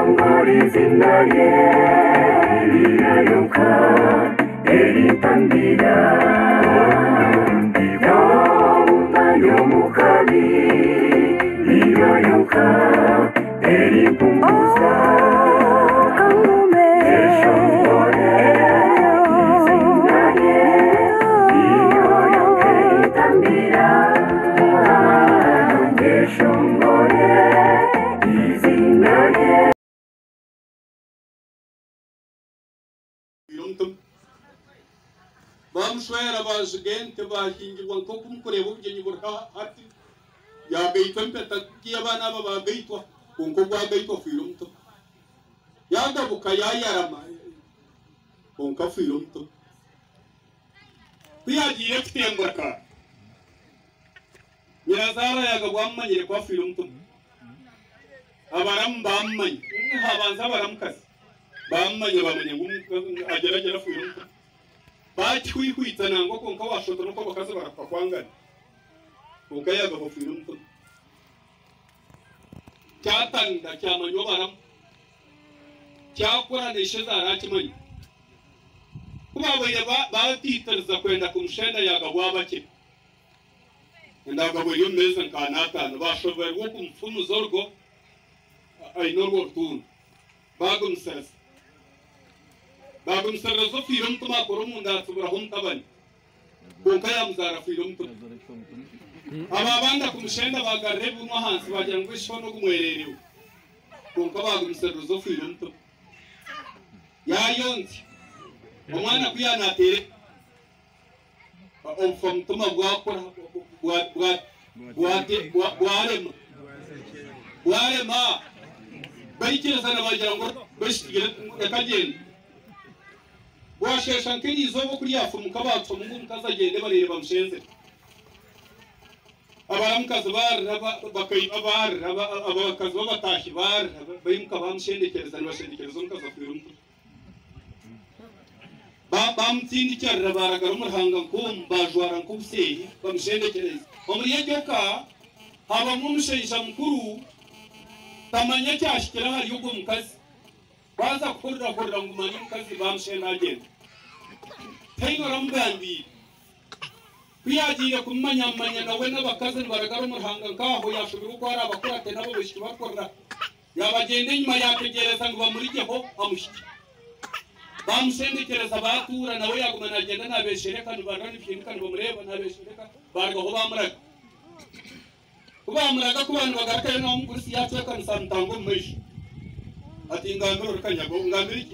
Originale, Lirayoka, Eritandira, Yauma Yomukali, Lirayoka, Eripumbusa, Eshongore, Izingaye, Lirayoka, Eritandira, Eshongore, Izingaye. Bamshwera bajigente bahingirwa nko kumkureba ubyenyi burha hati yagaitwa mpeta kiyabana baba gaitwa kunko gwagaitwa firumto yagabuka yayarama kunka firumto kwiyagiye kutembaka nyirazara yagabwamanyire kwa firumto abaram bammanye habanza baramkazi bammanye bamenye ageragera firumto bacyuhwitsa nango konka washota nuko bakaza barapfa kwangana konka yaga bafira umutwe cyatanga cyamanyo baram cyakuranishe zarakimanyi kubaboye batitariza kwenda kumshenda yaga bwabake ndaga buri meza nkanatano bashobora wo kumfumu zorgo ayinoro tun bagumsas bagum sarrazo firum tuma korum nda subrahum taban konka yamzara firum tum ababanda kumshenda bagarre bu mahansi bajangu shono kumwereriu konka bagum sarrazo firum tum yayonti omwana kuyana tere omfam tuma bwakora bwarema bayikira sana bajangu bashigire ekagenda washesha nkiri zobo kuri yafu mukabatso mungu mukazagende barere bamushenze abaramkazi abakazi babatashi bayimuka bamushendekereza nibashendekereza umukazi afirumtu bamutsindikerera baragara umuhanga nkum bajwara nk'ubuseyi bamushendekereza omuriye joka habamwe umusheisha mukuru tamanya cyashikira hari yugo mukazi baza kurira ngo mani mukazi bamushena agenda taino ramugandi kwiyagiye kumanya nawe n'abakazi baragara umuhanga nkaho yashobora uko ari abakurate nabo bishiki bakora yabagende nyuma yategereza ngo bamurigeho amushiki bamushendekereza batura nawe yagumana agenda nabeshereka nibarana n'ifyindikana bamureba nabeshereka baragaho bamuraga kubamuraga ku bantu bagarakaye no mugurisi yaceka nsantango mwishi ati ingambiro kanyago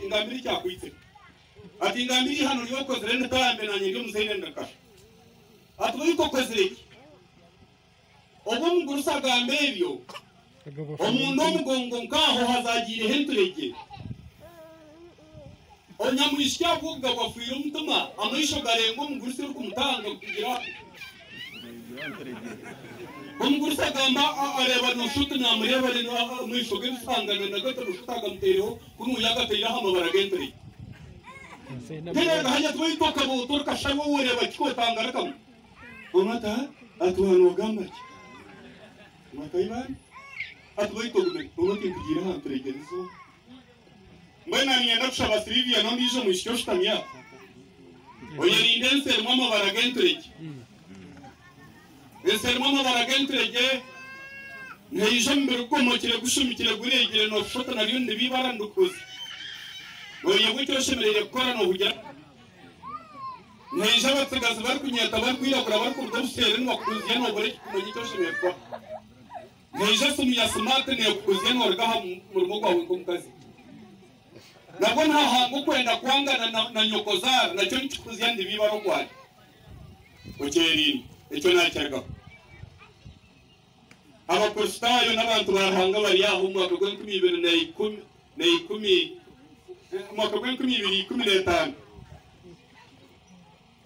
ingambiro cyakwitse ati ingambiro hano yokozere n'tambe nanye ndi muzene ndakasha ati biko kozereki obo mugurusa gambe ibyo omundo mugongo nkaho hazagire henturege onyamwishya vuga bafira umutuma amwisho garengo mugurusi uri kumutanga kugira umugurisa gamba areba nushuti namureba rino mwisho g'isangano nagato rushutaga mtereho kunu yagatera hama baragentre kera hanya twitoka buturka shawo ureba kikotanga kam umata atwano gamba mataiban atwitogume unoki kugira hantre genzo mbona nyenda kushaba Silvia nondijo mwishyo shtamya oyarindense mama baragentre esermama baragentrege nteyijambere ko mokire gushumikire guregire no shota na ryonde bibarandukuze oye gutoshemerere gukora no hujya nteyijabatagaza bari kunyata bari kwirabura bari kurudusere no kuziye no bari kumenye toshemerere ko nteyijasumi ya smart ne kuziye no rgaha mu rugo rwawe ko mukazi nabwo nta hango kwenda kwangana na nyokozara nacyo nikuziye ndi bibaro kwari okerini icyo nacyarga abapostayo n'abantu barahanga bari aho mu mwaka w'2015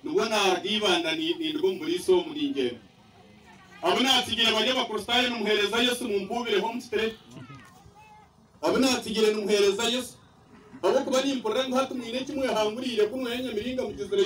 nubona dibanda ni ndwo muri so muri ngendo abo natsigira bajya abapostayo n'umuhereza Yesu mu mbubire homestay abo natsigira n'umuhereza Yesu abo kuba ni important hatumwine kimwe hangurire kunwenya miringa mugizere